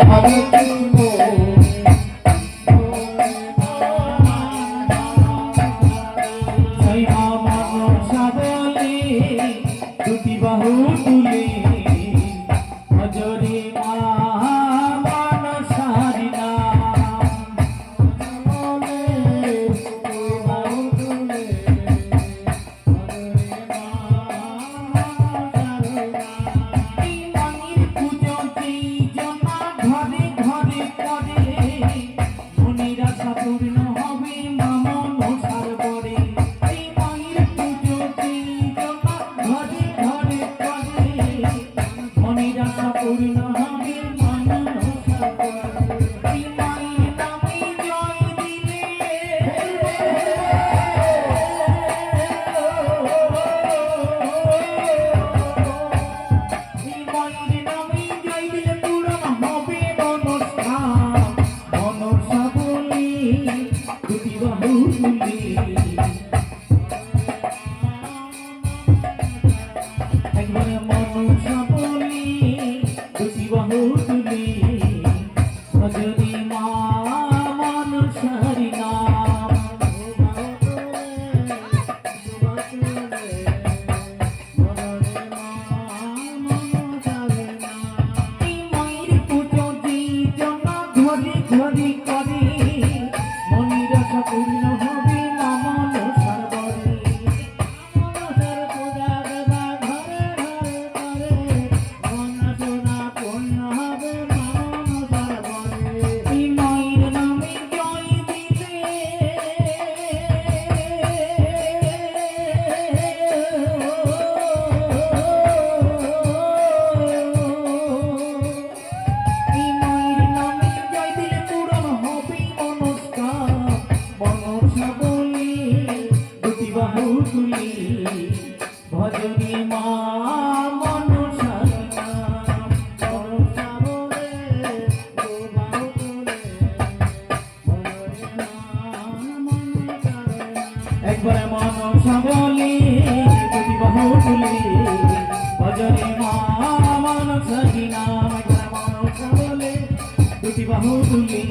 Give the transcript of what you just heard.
হরে কৃষ্ণ জয় মা মনসা বলে দুটি বাহু তুলে ভজরে মা মনসার নাম এই মায়ের পুজো যেই জনা ঘরে ঘরে করে মনের আশা পূর্ণ হবে মা মনসার বরে এই মায়ের পুজো যেই জনা ঘরে ঘরে করে মনের আশা পূর্ণ হবে মা মনসার বরে এই মায়ের নামে জয় দিলে এই মায়ের নামে জয় দিলে পূরণ হবে মনসা মনসা বলে দুটি বাহু তুলে একবারে মনসা বলে দুটি বাহু তুলে ভজরে মা মনসার নাম এই মায়ের পুজো যেই জনা ঘরে ঘরে করে মনের আশা পূর্ণ হবে মা মনসার বরে এই মায়ের নামে জয় দিলে এই মায়ের নামে জয় দিলে পূরণ হবে মনস্কা মনসা বলে দুটি বাহু তুলে ভজরে মা মনসার নাম মনসা বলে দু বাহু তুলে ভজরে মা মনসার নাম একবারে মনসা বলে দুটি বাহু তুলে ভজরে মা মনসার নাম একবারে মনসা বলে দুটি বাহু তুলে